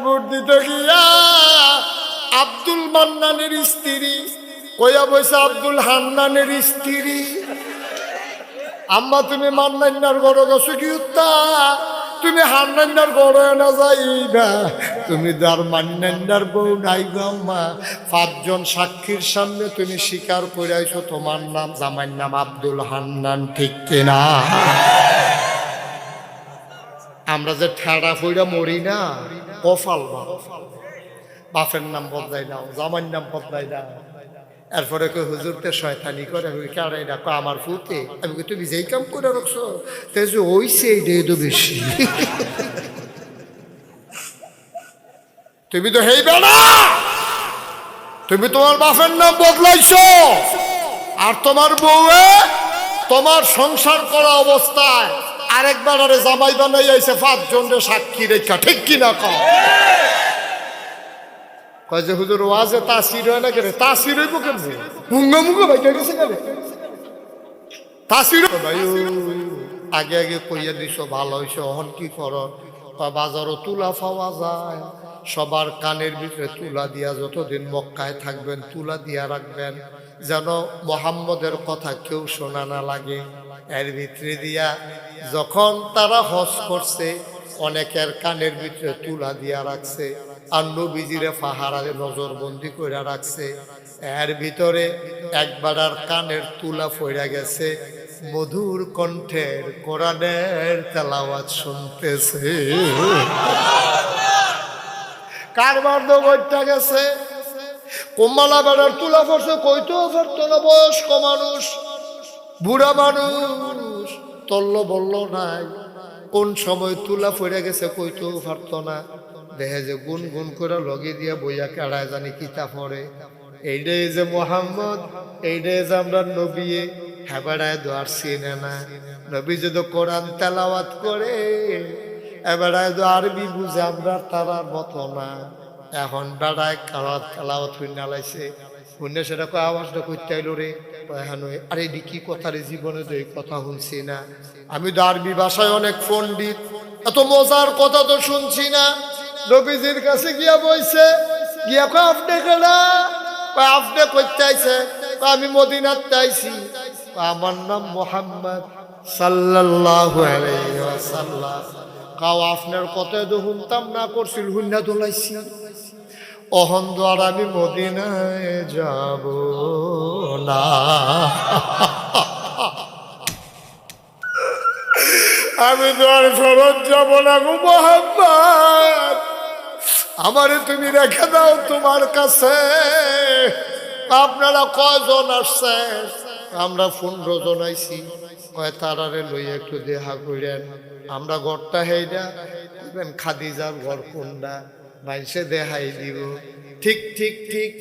Vote দিতে গিয়া আব্দুল মান্নানের স্ত্রী কইয়া বসে আব্দুল হান্নানের স্ত্রী, আম্মা তুমি মান্নান্নার গড় গেছো কি উত্তা, তুমি হান্নান্নার গড় না যাইবা, তুমি তার মান্নান্নার বউ নাই গো আম্মা। 5 জন সাক্ষীর সামনে তুমি স্বীকার করে আইছো তোমার নাম জামাইর নাম আব্দুল হান্নান, ঠিক কিনা? আমরা যে ঠেড়া ফইরা মরি না, কফাল বাপের নাম বদলাই নাও, জামাইর নাম বদলাই নাও। এরপরে কই হুজুরকে শয়তানি করে কারে না আমার ফুতে, আমি কই তুমি যেই কাম করে রাখছো তে যে ওইছে এইটাই তো বেশি। তুমি তো হেইবে না, তুমি তোমার বাপের নাম বদলাইছো, আর তোমার বউয়ে তোমার সংসার করা অবস্থায় আরেকবার আরে জামাই বানাই আইছে 5 জনের সাক্ষী রেখা, ঠিক কিনা কও? কয় যে হুজুর ওয়াজে তাসির হয় না কেন, তাসির হইব কেন, মুঙ্গা মুঙ্গা ভাই গেছে কেন তাসির ভাই? আগে আগে কইয়া দিছো ভালো হইছে, অহন কি করো? বাজারও তুলা পাওয়া যায়, সবার কানের ভিতরে তুলা দিয়া যতদিন মক্কায় থাকবেন তুলা দিয়া রাখবেন, যেন মোহাম্মদের কথা কেউ শোনা না লাগে। এর ভিতরে দিয়া যখন তারা হজ করছে অনেকের কানের ভিতরে তুলা দিয়া রাখছে, আর নবীজিরে পাহারারে নজরবন্দি করে রাখছে। এর ভিতরে একবার আর কানের তুলা ফইরা গেছে, মধুর কণ্ঠের কোরআনের তেলাওয়াত শুনতেছে। কারবার দৌড়টা গেছে, কম্মালা বেড়ার তুলা পড়ছে, কইতেও পারতো না, বয়স্ক মানুষ বুড়া মানুষ তল্ল বলল নাই, কোন সময় তুলা ফইরা গেছে কইতেও পারতো না। দেখে যে গুন গুন করে লগে দিয়া বইয়া কাড়ায় জানি কিতা পড়ে, এইটাই যে মোহাম্মদ, এইটাই যে আমরা নবী, হেবাড়ায় দোয়ার চিনে না। নবী যদি কোরআন তেলাওয়াত করে এবারায় তো আরবি বুঝে আমরা তারার মতো না। এখন বেড়ায় কারাত তেলাওয়াত হইনা লাইছে, শুনে সেটা আওয়াজটা করতে আইলো রে, আরে এটি কি কথা রে, জীবনে তো এই কথা শুনছি না, আমি তো আরবি ভাষায় অনেক পণ্ডিত, এত মজার কথা তো শুনছি না। নবীজির কাছে গিয়া বইছে, গিয়া কয় আপনি কেনা, আপনি করতে আইছে, আমি মদিনাতে আইছি, আমার নাম মোহাম্মদ সাল্লাল্লাহু আলাইহি ওয়াসাল্লাম। কাও আপনার কথা তো শুনতাম না, করছিল হুন্না দোলাইছি, অহন দ্বার আমি মদিনায় যাব না। আমি তো আর ফেরত যাব না গো মোহাম্মদ, আমারে তুমি রেখে দাও তোমার কাছে। আপনারা কয়জন আসছেন? আমরা 15 জন আইছি। কয় তারারে লইয়া একটু দেখা করেন, আমরা ঘরটা হেইডা খাদিজার ঘর কোনটা মাইসে দেখাই দিব। ঠিক ঠিক ঠিক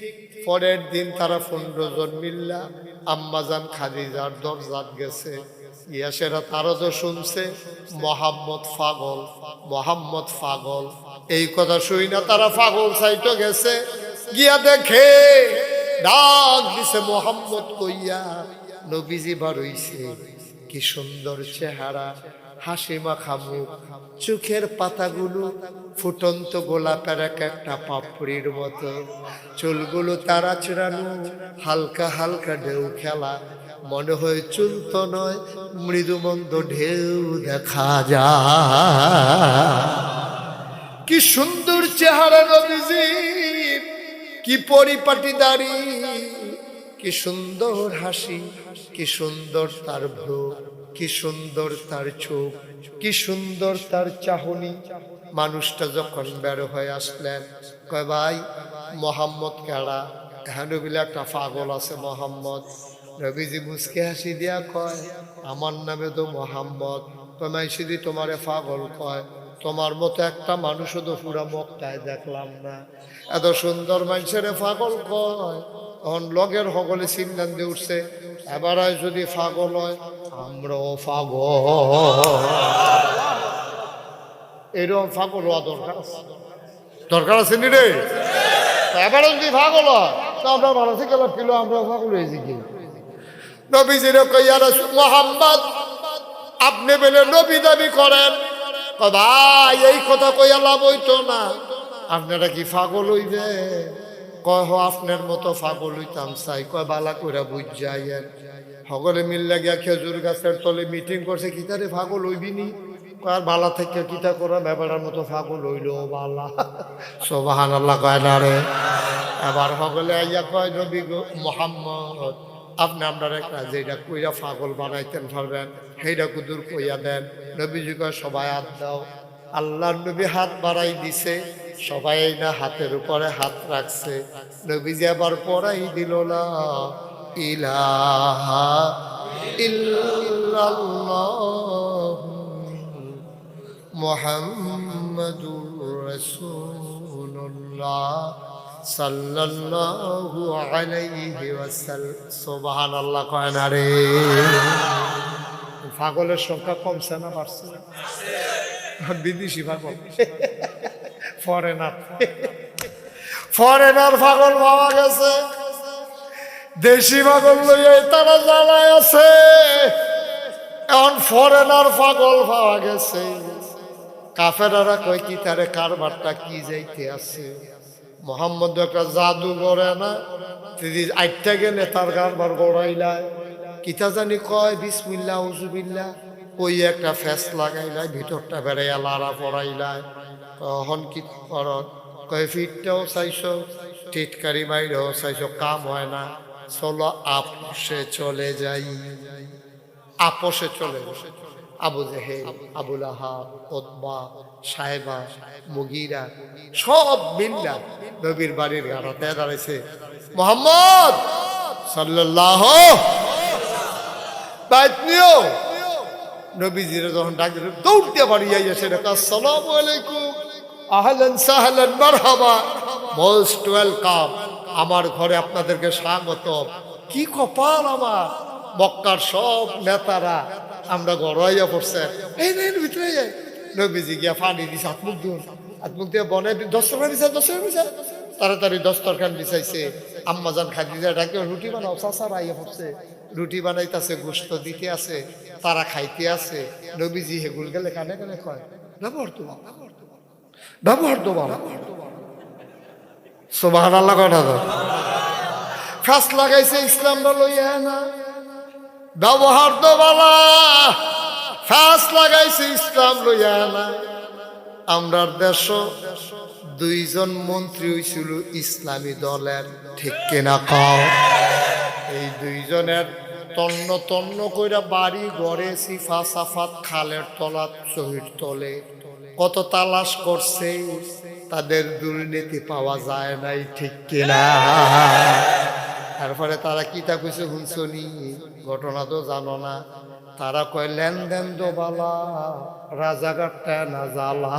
পরের দিন তারা 15 জন মিল্লা আম্মাজান খাদিজার দরজাত গেছে, ইয়াসেরা তারা তো শুনছে মোহাম্মদ পাগল, মোহাম্মদ পাগল, এই কথা শুই না তারা পাগল সাইটো গেছে, গিয়া দেখে ডাক দিছে মোহাম্মদ কইয়া, নবীজি বারইছে, কি সুন্দর চেহারা, হাসি মাখা মুখ, চোখের পাতাগুলো ফুটন্ত গোলাপের একটা পাপড়ির মতো, চুলগুলো তারা চূড়ানো, হালকা হালকা ঢেউ খেলা, মনে হয় চুল তো নয় মৃদুমন্দ ঢেউ দেখা যায়। কি সুন্দর চেহারা নবীজির, কি পরিপাটি দাড়ি, কি সুন্দর হাসি, কি সুন্দর তার ভ্রু, কি সুন্দর তার চোখ, কি সুন্দর তার চাহনি। মানুষটা যখন বের হয়ে আসলেন, কয় ভাই মোহাম্মদ কেডা? হ্যাঁ বলে একটা পাগল আছে মোহাম্মদ। নবীজি মুসকে হাসি দিয়া কয়, আমার নামে তো মোহাম্মদ। কমাইছি দি তোমারে পাগল কয়, তোমার মতো একটা মানুষও তো পুরা মক্কায় দেখলাম না, এত সুন্দর মানুষের পাগল কয়। তখন লগের সকলে চিন্তান দিয়ে উঠছে, এবার যদি পাগল হয় আমরাও পাগল, এরকম পাগল হওয়া দরকার আছে, দরকার আছে নি রে? এবার যদি পাগল হয় তো আমরা মানুষে গেলাম কিলো আমরাও পাগল হয়েছি কি? নবীজির কইয়া মোহাম্মদ আপনি বলে নবী দাবি করেন, ভাই এই কথা কইয়া লাভ হইতো না, আপনারা কি পাগল হইবে? কয় হ আপনার মতো পাগল হইতাম চাই। কয় বালা কইরা বুঝ যাইয়েন। সকলে মিল্লা গিয়া খেজুর গাছের তলে মিটিং করছে, কিতারে পাগল হইবিনি? কয় বালা থেকে কিতা করা ব্যাপারের মতো পাগল হইল বালা। সুবহানাল্লাহ কয় না রে? এবার সকলে আইয়া কয় নবী গো মুহাম্মদ, আপনি আপনার একটা যেটা কইরা পাগল বানাইতেন পারবেন সেইটা কুদুর কইয়া দেন। নবীজি কয় সবাই হাত দাও। আল্লাহর নবী হাত বাড়াই দিছে, সবাই না হাতের উপরে হাত রাখছে। নবীজি আবার পড়াই দিল না ইলাহা ইল্লাল্লাহ মুহাম্মাদুর রাসূলুল্লাহ সাল্লাল্লাহু আলাইহি ওয়াসাল্লাম। সুবহানাল্লাহ কয় না রে? পাগলের সংখ্যা কমছে না বাড়ছে? বিদেশি পাগল, ফরেনার পাগল পাওয়া গেছে। দেশি পাগল লইয়া তারা জ্বালায় আছে, এখন ফরেনার পাগল পাওয়া গেছে। কাফেরারা কয় কি তারে কারবারটা কি যাইতে আছে। মোহাম্মদ একটা জাদু করে না, আইটা গেলে তার কারবার গড়াইলায় কিতা জানি কয় বিসমিল্লাহ উজুবিল্লাহ, ওই একটা ফেস লাগাইলায় ভিতরটা বেড়াইয়া লাড়া পড়াইলায়। তখন কি কর? কয় ফিটটাও চাইছো, টিটকারি মাইরেও চাইছো, কাম হয় না, চলো আপোষে চলে যাই। আপোষে চলে যাই। আবু জেহেল, আবুল আহাব, উতবা, সাহেবা, মুগিরা সব মিল্লা নবীর বাড়ির গাড়াতে দাঁড়াইছে। মুহাম্মদ সাল্লাল্লাহু বাইত নিও। নবীজিরে যখন ডাক দিল দৌড় দিয়ে বাড়ি আইয়াছে, আসসালামু আলাইকুম, আহলান সাহলান মারহাবা, মোস্ট ওয়েলকাম, আমার ঘরে আপনাদেরকে স্বাগত। কি কপাল আমার, মক্কার সব নেতারা আমরা গড়াইয়া পড়ছে। এই নেন ভিতরে যায়। নবীজি গিয়া পানি দিছে, হাতমুখ ধুন, হাতমুখ দিয়ে বনে দস্তরখান দিছে, তাড়াতাড়ি দস্তরখান বিছাইছে। আম্মাজান খাদিজা ডাকে রুটি বানাও, চাচারা আইয়া পড়ছে, রুটি বানাইতেছে, গোস্ত দিতে আছে, তারা খাইতে আছে। নবীজি হেগুল গেলে কানে কানে কয় ব্যবহার তো ব্যবহার তো বাবা। সুবহানাল্লাহ কথা তো ফাঁস লাগাইছে ইসলামটা লইয়া না, ব্যবহার তো বালা ফাঁস লাগাইছে ইসলাম লইয়া না। আমরার দেশ দুইজন মন্ত্রী হইছিল ইসলামী দলের, ঠিক কিনা কও? এই দুইজনের তন্ন তন্ন কইরা বাড়ি ঘরে সিফা সাফাত খালের তলাত শহীদ তলে কত তালাশ করছে, তাদের দুর্নীতি পাওয়া যায় নাই, ঠিক কিনা? তারপরে তারা কিতা কইছে শুনছনি? ঘটনা তো জানো না। তারা কয় লেনদেন দো বালা, রাজাকারটা না জ্বালা।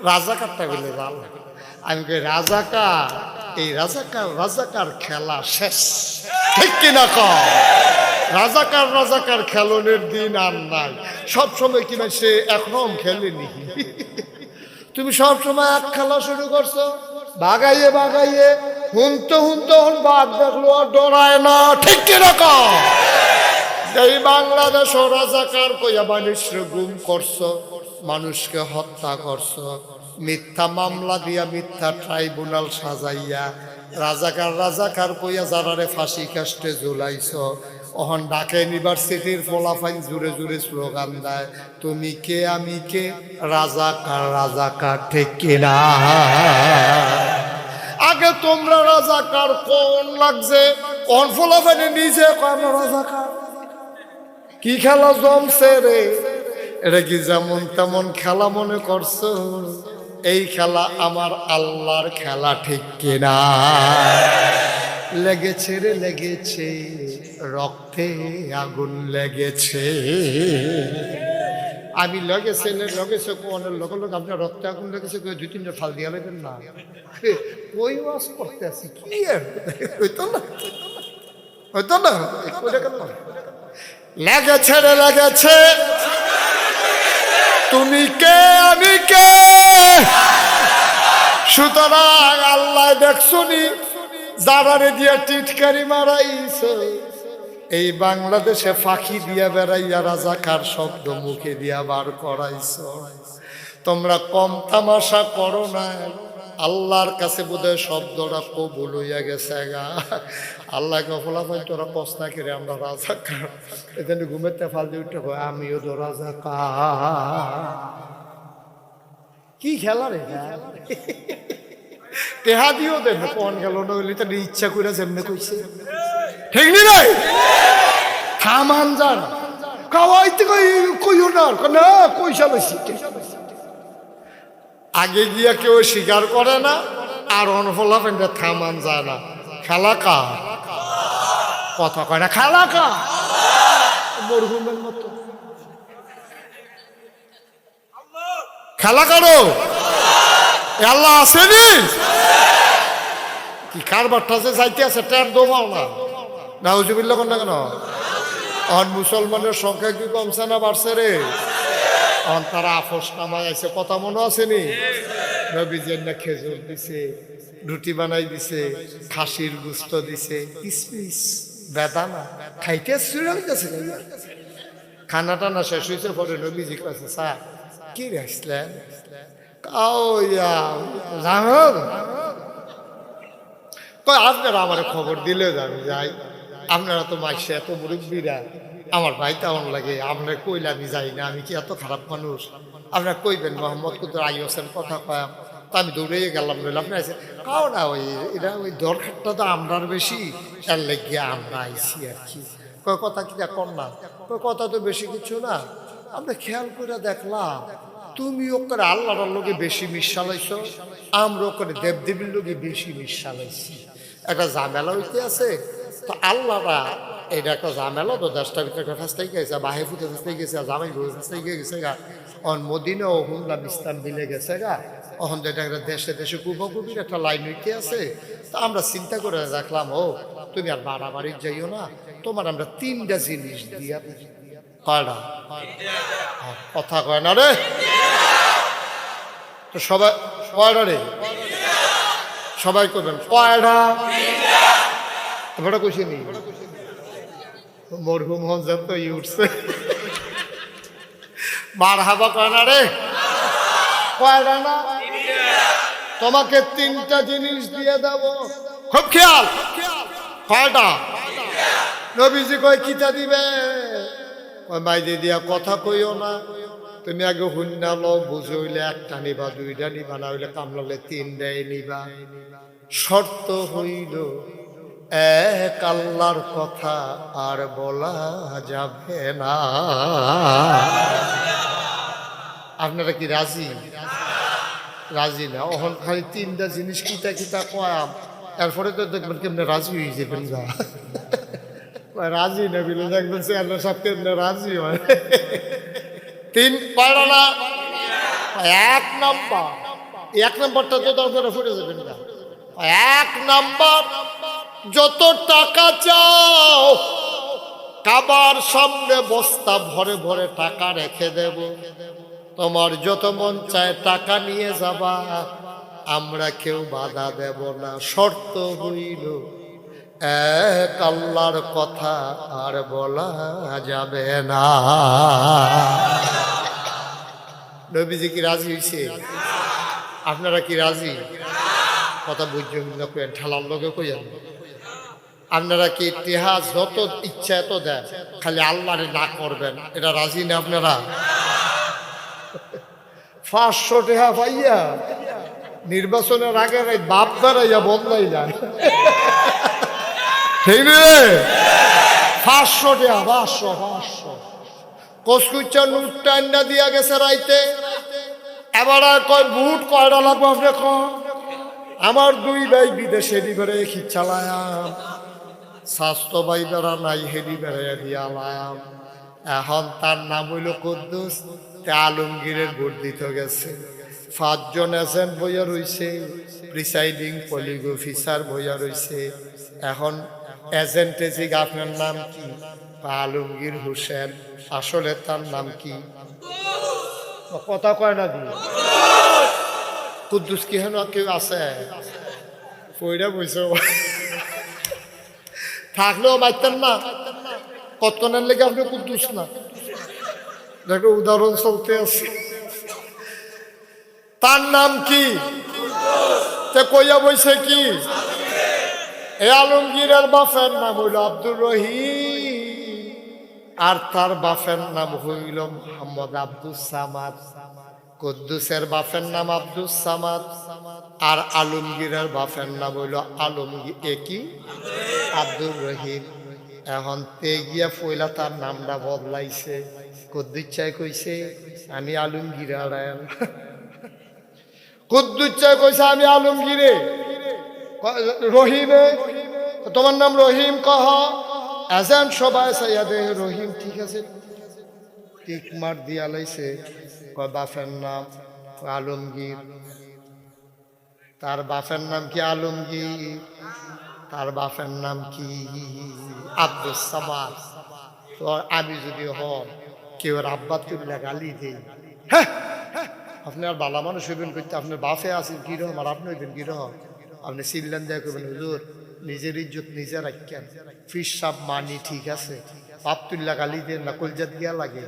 রাজাকারটা বলে জ্বালা। আমি কই রাজাকার, এই রাজাকার খেলা শেষ, ঠিক কিনা কও? রাজাকার খেলনের দিন আর নাই। সবসময় কিনা সে একরকম খেলেনি। তুমি সবসময় এক খেলা শুরু করছো, বাগাইয়ে হুনতে বাঘ দেখলো আর ডরায় না, ঠিক কিরকম? এই বাংলাদেশ রাজাকার কইয়া মানুষকে গুম করছো, মানুষকে হত্যা করছো, মিথ্যা মামলা দিয়া মিথ্যা ট্রাইব্যুনাল সাজাইয়া রাজাকার কইয়া যারারে ফাঁসি কাস্টে ঝুলাইছো। ওহন ঢাকা ইউনিভার্সিটির ফলাফাইন জুড়ে জুড়ে স্লোগান দেয়, তুমি কে আমি কে, রাজাকার, ঠিক কিনা? আগে তোমরা রাজাকার কোন লাগছে, কোন ফলাফাইনে নিজে আমরা রাজাকার। কি খেলা জমছে রে, এটা কি যেমন তেমন খেলা মনে করছো? এই খেলা আমার আল্লাহর খেলা, ঠিক কিনা? লেগেছে রে লেগেছে, রক্তে আগুন লেগেছে। আমি লেগেছে কোনের লগে লগে আপনার রক্তে আগুন লেগেছে, দুই তিনটা ফাল দিয়া লাগবেন না। ওই ওয়াজ করতে আছি কি হইতো না, লেগেছে রে লেগেছে, তুমি কে আমি কে। সুতরাং আল্লাহ দেখছনি যারারে দিয়া টিটকারি মারাইছো, এই বাংলাদেশে ফাঁকি দিয়া বেড়াইয়া রাজাকার শব্দ মুখে দিয়া বার করাইছো। তোমরা কম তামাশা করো না, আল্লাহর কাছে বোধহয় শব্দটা কবুল হইয়া গেছে গা। আল্লাহকে ফলাফল তোরা কস্তা করে আমরা রাজা কার এখানে ঘুমেতে ফাল দিয়ে উঠে কয় আমিও তো রাজা কা। কি খেলা রে টেহা দিও দেন কোন গেল না হইলে তার ইচ্ছা করে যেমনে কইছে ঠিক নাই থামান যান খাওয়াইতে কইও না না কইসা বেশি। আগে গিয়া কেউ স্বীকার করে না আর অনফলা পেন্ডে থামান যায় না। খেলা কা কথা কয় না খেলা কা মরহুমের মতো খেলা কারো আল্লাহ আসেনি কি কারবারটা যে যাইতে আছে ট্যার দোমাও না নাউজুবিল্লাহ কোন না কেন অন মুসলমানের সংখ্যা কি কমছে না বাড়ছে রে? অন তারা আপোষ নামায় আছে কথা মনে আসেনি? নবীজি না খেজুর দিছে, রুটি বানাই দিছে, খাসির গুস্ত দিছে, কিসমিস বেদানা খাইতে শুরুছে। খানা টানা শেষ হয়েছে পরে নবীজি কাছে স্যার কি রাখলেন আপনারা আমার খবর দিলে আমি যাই। আপনারা তো মাইসে এত মুরব্বীরা আমার ভাই তেমন লাগে, আপনার কইলে আমি যাই না, আমি কি এত খারাপ মানুষ? আপনার কইবেন মোহাম্মদ কুতুর আই হোসেন কথা কয়াম তা আমি দৌড়ে গেলাম রইল আপনি আছে কাও না ওই এটা ওই দরকারটা তো আমরার বেশি এর লেগে আমরা আইসি আর কি। কয় কথা কি কর না, কয় কথা তো বেশি কিছু না, আমরা খেয়াল করে দেখলাম তুমি ওকে আল্লাহর লোকে বেশি মিশালাইছ, আমরা ওকে দেবদেবীর লোকে বেশি মিশালাইছি। একটা ঝামেলা হইতে আছে তো আল্লাহরা এটা একটা ঝামেলা তো দেশটা ভিতরে ফাঁসতেই গেছে, বাহে ফুটে ফাঁসতেই গেছে, জামাই বই ফাঁসতেই গেছে গা। অন মদিনা ও হুমলাম ইসলাম মিলে গেছে গা। অহন যেটা একটা দেশে দেশে কুবাকুবির একটা লাইন হইতে আছে। তা আমরা চিন্তা করে রাখলাম ও তুমি আর বাড়াবাড়ি যাইও না, তোমার আমরা 3টা জিনিস দিয়া কয়টা কথা কয় না রে তো সবাই কয়টা রে সবাই করবেন কয়টা এবারটা কইছে নি মরহুম হন তো উঠছে মার হাবা কয় না রে কয়টা না তোমাকে 3টা জিনিস দিয়ে দেব খুব খেয়াল কয়টা নবীজি কয় কিতা দিবে মাইদি দিয়া কথা কইও না, তুমি আগে হুন্না লো বুঝে হইলে 1টা নিবা 2টা নিবা না হইলে কামলালে 3টাই নিবা। শর্ত হইল এক আল্লাহর কথা আর বলা যাবে না। আপনারা কি রাজি? রাজি না ওখান খালি 3টা জিনিস কিতা কিতা কয়াম এরপরে তো দেখবেন কেমনে রাজি হয়ে যাবেন যা রাজি না বিলে দেখবেন সে আল্লাহ সব কেমনে রাজি হয়। 3 পারা না 1 নম্বরটা তো দরকার ফুটে যাবেন না। 1 নম্বর যত টাকা চাও কাবার সামনে বস্তা ভরে ভরে টাকা রেখে দেব, তোমার যত মন চায় টাকা নিয়ে যাবা, আমরা কেউ বাধা দেব না। শর্ত হইল এক আল্লাহর কথা আর বলা যাবে না। নবীজি কি রাজি হইছে? আপনারা কি রাজি? কথা বুঝছেন না কইেন ঠালার লোকে কইেন। আপনারা কি ইতিহাস যত ইচ্ছা এত দেন খালি আল্লাহরে না করবেন, এটা রাজি না আপনারা? 500 টাকা পাইয়া নির্বাচনের আগে বাপ দাঁড়াইয়া বদলাই যায় ঠিক রে 500 টাকা 500 কসকুচ্চা নোট টান্না দিয়া গেছে রাইতে। এবার কয় বুট কয়টা লাগবে আপনি কন? আমার 2 ভাই বিদেশে দিবে খিচ্ছালায়াম, স্বাস্থ্য ভাই বেড়া নাই হেডি বেড়াইয়া দিয়ালাম। এখন তার নাম হইল কুদ্দুস, আলমগীরের ভোট দিতে গেছে। 5 জন এজেন্ট বইয়া রইছে, প্রিসাইডিং পলিগ অফিসার বইয়া রইছে। এখন এজেন্টে জিগ আপনার নাম কি? আলমগীর হোসেন। আসলে তার নাম কি? কথা কয় না দি কুদ্দুস কি হেন কেউ আছে পইরা বইছে থাকলেও মারতেন না কতক্ষণের লেগে আপনি কুদ্দুস না। দেখো উদাহরণ চলতে আছে তার নাম কি? তে কইয়া বইছে কি? এই আলমগীরের বাপের নাম হইল আব্দুর রহিম, আর তার বাপের নাম হইল মোহাম্মদ আব্দুস সামাদ। কুদ্দুসের বাপের নাম আব্দুস সামাদ, আর আলমগীরের বাপের নাম হইল আলমগীর একই আব্দুর রহিম। এখন তে গিয়া ফইলা তার নামটা বদলাইছে। কুদ্দুচ্চাই কইছে আমি আলমগীর আড়ায়, কুদ্দুচ্চাই কইছে আমি আলমগীরে। রহিমে তোমার নাম রহিম কহ, এজন সবাই চাইয়া দে রহিম, ঠিক আছে টিক মার দিয়া লাইছে। বাপের নাম আলমগীর, তার বাপের নাম কি? আলমগীর। তার বাপের নাম কি? আব্দুস সামাদ। তো আমি যদি হন কেউ আব্বা তুল্লা গালি দেই, হ্যাঁ আপনি আর বালা মানুষ হইবেন করতে, আপনার বাপে আছেন কিরকম আর আপনি হইবেন কিরকম? আপনি চিল্লান দেয়া করবেন হুজুর নিজের ইজ্জত নিজে রাখেন, ফিসাব মানি ঠিক আছে, বাপ তুল্লা গালি দেন না, কলজাত গিয়া লাগে।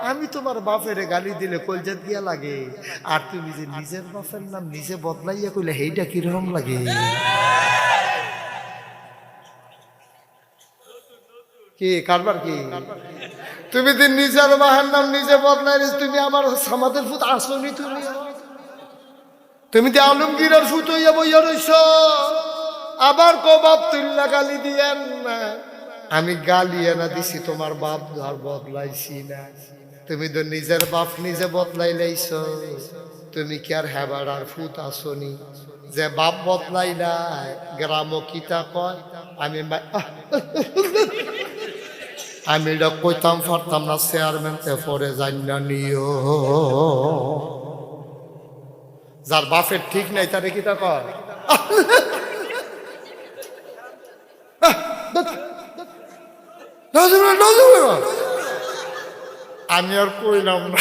আমি তোমার বাপের গালি দিলে কলজাত গিয়া লাগে, আর তুমি যে নিজের বাপের নাম নিজে বদলাইয়া কইলে সেইটা কিরকম লাগে? কি কারবার কি? তুমি তো নিজের বাহের নাম নিজে বদলাই, তুমি আমার সামাদের ফুট আসনি, তুমি তো আলমগীরের ফুট হইয়া বইয়া রইছ, আবার কো বাপ তুল্লা গালি দিয়েন না। আমি গালি এনা দিছি, তোমার বাপ আর বদলাইছি না। তুমি তো নিজের বাপ নিজে বদলাই লাইছ, তুমি কি আর হেবার আর ফুট আসনি যে বাপ বদলাই নাই? গ্রাম কিতা কয় আমি আমি এটা কইতাম পারতাম না, চেয়ারম্যান পরে যাই না নিও। যার বাপের ঠিক নাই তারে কিতা কয়? আমি আর কইলাম না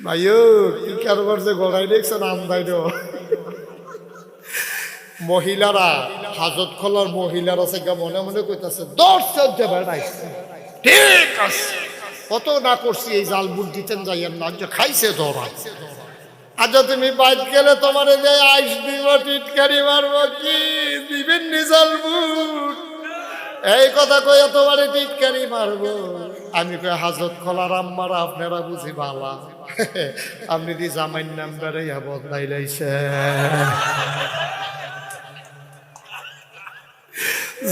ভাইও, কি কারবার যে গড়াই দেখছেন আমদাই। মহিলারা হাজত খোলার মহিলারা সে মনে মনে কইতাছে দর্শক বেড়াইছে, ঠিক আছে কত না করছি এই জাল বুট দিতেন যাইয়েন না, খাইছে ধরাই। আচ্ছা তুমি বাইক গেলে তোমার যে আইস দিব, টিটকারি মারবো, কি দিবেন নি জাল বুট? এই কথা কইয়া তোমার টিটকারি মারবো। আমি কই হাজত খোলার আম্মারা আপনারা বুঝি ভালা, আপনি দি জামাইন নাম্বারে বদলাই লাইছে।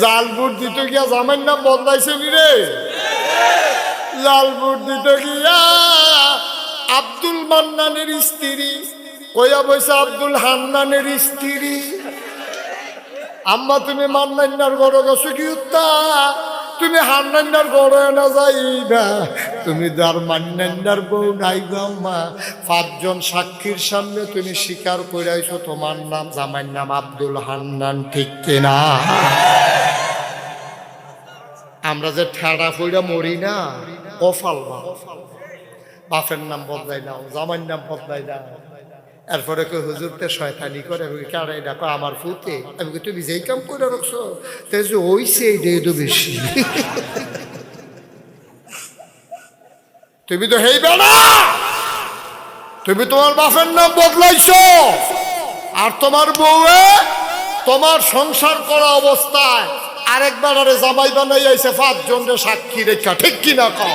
জাল বুট দিতে গিয়া জামাইন নাম বদলাইছে নি রে? জাল বুট দিতে গিয়া আব্দুল মান্নানের স্ত্রী কইয়া বইছে আব্দুল হান্নানের স্ত্রী। আম্মা তুমি মান্নান্নার গড় গেছো কি উত্তা? তুমি হান্নান্নার গড়ে না যাই না, তুমি যার মান্নান্নার বউ নাই গো আম্মা। 5 জন সাক্ষীর সামনে তুমি স্বীকার কইরাইছো তোমার নাম জামাইর নাম আব্দুল হান্নান, ঠিক কিনা? আমরা যে ঠেড়া ফইরা মরি না, কফাল বাপের নাম বদলাই নাও, জামাইর নাম বদলাই নাও। এরপরে কই হুজুরতে শয়তানি করে, কারে ডাকো আমার ফুতে। আমি কই তুমি যেই কাম করে রাখছো তাই যে ওইছে এইটাই তো বেশি। তুমি তো হেইবে না, তুমি তোমার বাপের নাম বদলাইছো, আর তোমার বউয়ে তোমার সংসার করা অবস্থায় আরেকবার আরে জামাই বানাই আইছে 5 জনের সাক্ষী রেখা, ঠিক কিনা কও?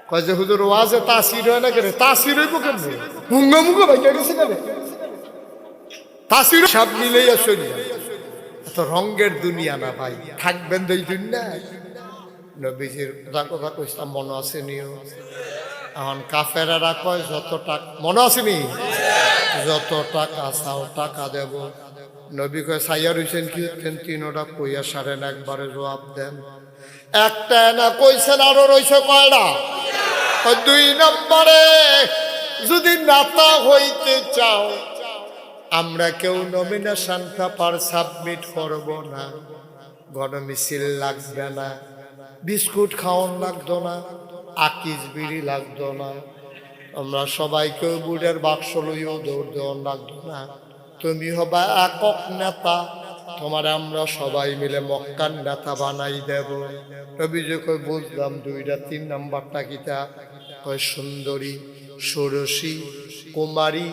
কয় যে হুজুর ওয়াজে তাসির হয় না কেন? তাসির হইব কেন? মুঙ্গা মুঙ্গা ভাই গেছে কেন? তাসির সব মিলেই আসে, এত রঙের দুনিয়া না ভাই, থাকবেন দুই দুনিয়ায়। নবীজির কথা কইতাম মনে আছে নিও। এখন কাফেরারা কয় যত টাকা, মনে আছে নি? যত টাকা চাও টাকা দেব। নবী কয় সাইয়া রইছেন কি? 3টা কইয়া 1.5 একবারে জবাব দেন। একটা না কইছেন, আরো রইছে কয়টা? 2 নম্বরে যদি নেতা হইতে চাও, আমরা কেউ নমিনেশন পেপার সাবমিট করব না, গণমিছিল লাগবে না, বিস্কুট খাওয়ান লাগতো না, আকিস বিড়ি লাগতো না, আমরা সবাইকে বুড়ের বাক্স লইও দৌড় দেওয়ান লাগতো না। তুমি হবা একক নেতা, তোমার আমরা সবাই মিলে মক্কার নেতা বানাই দেব। রবি যে কই বুঝলাম 2টা 3 নাম্বারটা কিতা? কয় সুন্দরী ষোড়শী কুমারী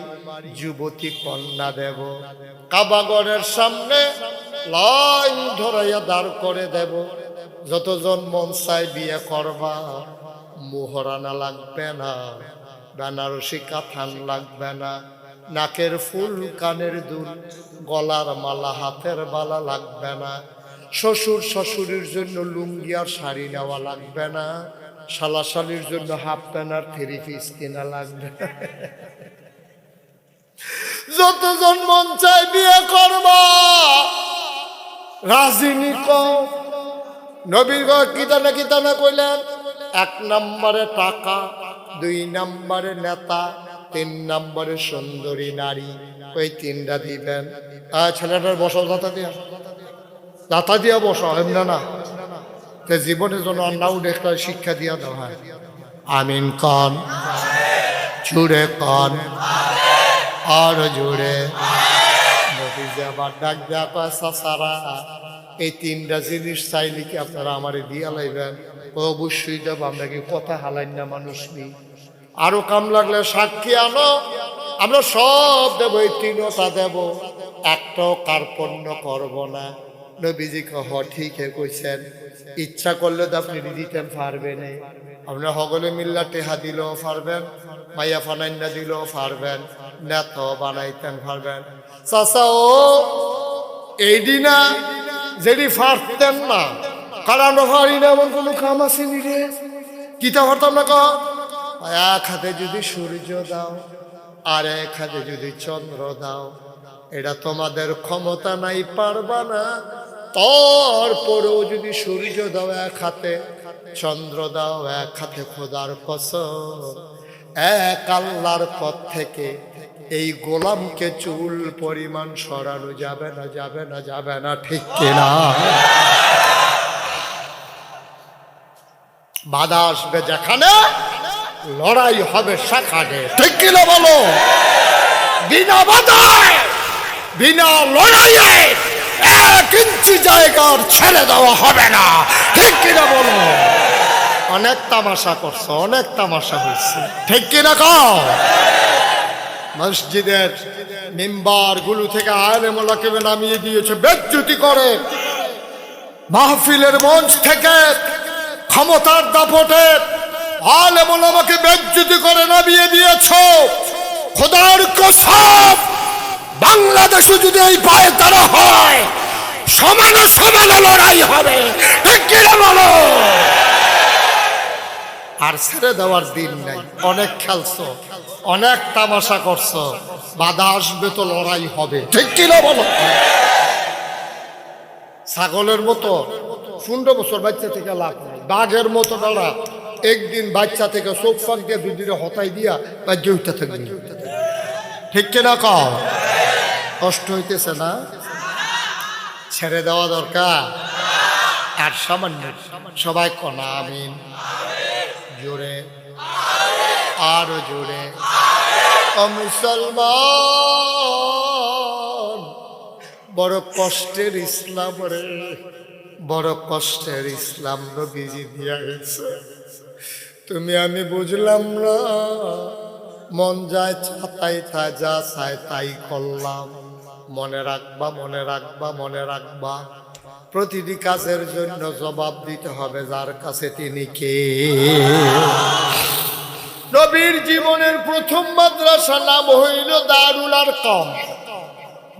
যুবতী কন্যা দেব, কাবাগরের সামনে লাইন ধরাইয়া দাঁড় করে দেব। যতজন মন চাই বিয়ে করবা, মোহরানা লাগবে না, বেনারসি কাথান লাগবে না, নাকের ফুল, কানের দুল, গলার মালা, হাতের বালা লাগবে না, শ্বশুর শাশুড়ির জন্য লুঙ্গি আর শাড়ি নেওয়া লাগবে না, শালা শালির জন্য হাফ প্যান্ট আর থ্রি পিস কেনা লাগবে না। যতজন মন চাই বিয়ে করবা, রাজিনী কও। নবীর কিতানা কিতানা কইলেন, 1 নম্বরে টাকা, 2 নম্বরে নেতা, 3 নম্বরে সুন্দরী নারী। ওই 3টা দিবেন। ছেলেটার বসো দাতা দিয়া বসো, এমনা না। জীবনের জন্য অন্যাও একটা শিক্ষা দিয়া দেওয়া হয়। আমিন কন, জুড়ে কন, আর জুড়ে। নবীজি আবার ডাক দেয়া কয়, চাচারা এই 3টা জিনিস চাইলে কি আপনারা আমারে দিয়া লাইবেন? অবশ্যই দেব, আমরা কি কথা হালাইন না মানুষ নি। আরো কাম লাগলে সাক্ষী আনো, আমরা সব দেব, এই 3টা দেব, একটাও কার্পণ্য করব না। নবীজি হ ঠিক কইছেন, ইচ্ছা করলে তো আপনি দিতেন পারবেন, আপনার সকলে মিল্লা টেহা দিলেও পারবেন, মাইয়া ফানাইন্না দিলেও পারবেন, নেতাও বানাইতেন পারবেন। চাচা ও এই দিনা যেটি পারতেন না, কারণ পারি না এমন কোনো কাম আছে নি রে? কিতা পারতাম না? এক হাতে যদি সূর্য দাও আর এক হাতে যদি চন্দ্র দাও, এটা তোমাদের ক্ষমতা নাই, পারবা না। তারপরেও যদি সূর্য দাও এক হাতে, চন্দ্র দাও এক হাতে, খোদার কসম এক আল্লাহর পথ থেকে এই গোলামকে চুল পরিমাণ সরানো যাবে না, যাবে না, যাবে না। ঠিক কিনা? বাধা আসবে যেখানে, লড়াই হবে সেখানে। ঠিক কিনা বলো? বিনা বাধায়, বিনা লড়াইয়ে 1 ইঞ্চি জায়গার ছেড়ে দেওয়া হবে না। ঠিক কিনা বলো? অনেক তামাশা করছো, অনেক তামাশা হয়েছে। ঠিক কিনা কও? মসজিদের মিম্বার গুলো থেকে আলেম ওলামাকে নামিয়ে দিয়েছে, বেজ্জতি করে। মাহফিলের মঞ্চ থেকে ক্ষমতার দাপটে আলেম ওলামাকে বেজ্জতি করে নামিয়ে দিয়েছো। খোদার কসম, বাংলাদেশে যদি এই পায়ে তারা হয়, সমানে সমানে লড়াই হবে। ঠিক কিনা বলো? আর ছেড়ে দেওয়ার দিন নাই। অনেক খেলছো, অনেক তামাশা করছো, বাধা আসবে তো লড়াই হবে। ঠিক কিনা বলো? ছাগলের মতো 15 বছর বাচ্চা থেকে লাভ নাই, বাঘের মতো দাঁড়া একদিন বাচ্চা থেকে চোখ ফাঁক দিয়ে দুদিনে হতাই দিয়া বাজ্য হইতে থাকবি। ঠিক কিনা কও? কষ্ট হইতেছে না? ছেড়ে দেওয়া দরকার। আর সামান্য সবাই কনা আমিন, জোরে আরো জোরে। ও মুসলমান, বড় কষ্টের ইসলাম রে, বড় কষ্টের ইসলাম নবীজি দিয়া গেছে। তুমি আমি বুঝলাম না, মন যায় ছাতাই থা, যা চায় তাই করলাম। মনে রাখবা, মনে রাখবা, মনে রাখবা, প্রতিটি কাজের জন্য জবাব দিতে হবে যার কাছে তিনি কে। নবীর জীবনের প্রথম মাদ্রাসা নাম হইল দারুল আরকাম।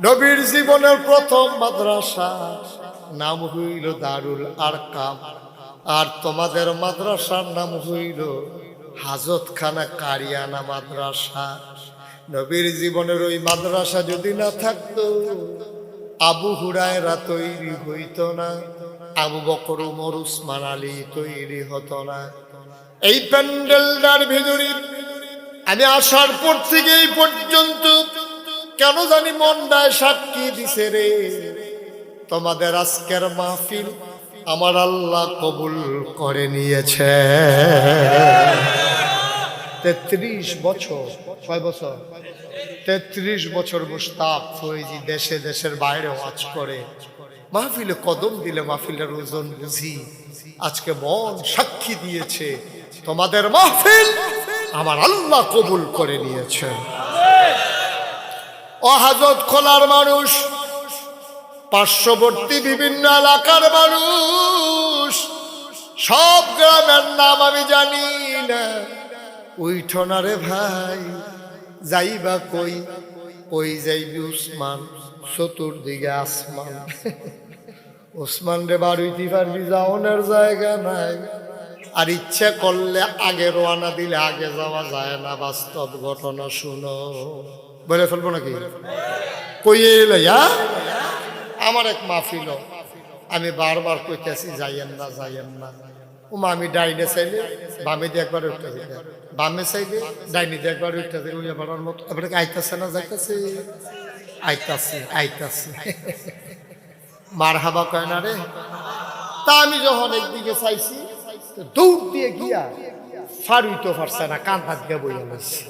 নবীর জীবনের প্রথম মাদ্রাসা নাম হইল দারুল আরকাম। আর তোমাদের মাদ্রাসার নাম হইল হাজতখানা কারিয়ানা মাদ্রাসা। নবীর জীবনের ওই মাদ্রাসা যদি না থাকতো, আবু হুরায়রা তৈরি হইতো না, আবু বকর, উমর, উসমান, আলী তৈরি হতো না। এই প্যান্ডেলটার ভিতরে আমি আসার পর থেকে এই পর্যন্ত কেন জানি মনটায় সাক্ষী দিছে রে, তোমাদের আজকের মাহফিল আমার আল্লাহ কবুল করে নিয়েছে। 33 বছর, কয় বছর? 33 বছর মুস্তাক ফৈজি দেশে দেশের বাইরে ওয়াজ করে, মাহফিলে কদম দিলে মাহফিলের ওজন বুঝি। আজকে মন সাক্ষী দিয়েছে তোমাদের মাহফিল আমার আল্লাহ কবুল করে নিয়েছেন। ও হাজত খোলার মানুষ, পার্শ্ববর্তী বিভিন্ন এলাকার মানুষ, সব গ্রামের নাম আমি জানি না। উইঠো না রে ভাই, যাইবা কই? ওই যাইবি উসমান, চতুর্দিকে আসমান। ওসমান রে বাড়িতে পারবি, যাওয়ানোর জায়গা নাই। আর ইচ্ছা করলে আগে রওনা দিলে আগে যাওয়া যায় না। বাস্তব ঘটনা শুনো, বলে ফেলবো নাকি? কই লইয়া আমার এক মাহফিল, আমি বারবার কইতেছি যাইয়েন না যাইয়েন না। ওমা আমি ডাইনে চাইলে বামে দিয়ে একবার উঠতে দিই, বামে চাইলে ডাইনে দিয়ে একবার উঠতে দিই। ওই আমার মতো আপনাকে আইতাছে না যাইতেছে, আইতাছে আইতাছে, মার হাবা কয় না রে। তা আমি যখন একদিকে চাইছি, দৌড় দিয়ে গিয়া ফারুই তো পারছে না, কান হাত দিয়ে বইয়া লাগছে।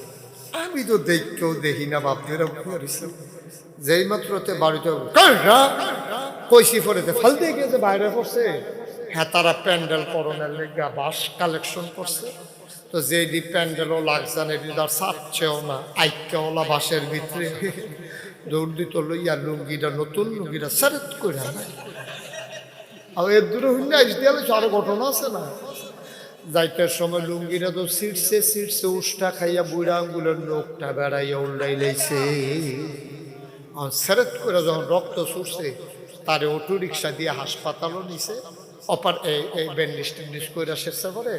আমি তো দেখতেও দেখি না, বাপদের যেই মাত্রতে বাড়িতে কইসি ফরেতে ফাল দিয়ে গিয়েছে বাইরে পড়ছে। হ্যাঁ, তারা প্যান্ডেল করণের লেগা বাস কালেকশন করছে। তো যেই প্যান্ডেলও লাগছে না, এটি তার চাচ্ছেও না, আইক্যাওলা বাসের ভিতরে দৌড় দিত লইয়া লুঙ্গিটা, নতুন লুঙ্গিটা সারেত করে নাই। আর এর দূরে হইলে আসতে আরো ঘটনা আছে না। যাইতের সময় লুঙ্গিটা তো ছিটছে ছিটছে, উষ্টা খাইয়া বুড়া আঙ্গুলের নোকটা বেড়াইয়া উল্টাই লাইছে। সেরেট করে যখন রক্ত ছুটছে, তারে অটো রিক্সা দিয়ে হাসপাতালও নিছে। অপার এই ব্যান্ডেজ টেন্ডিজ করে শেষে করে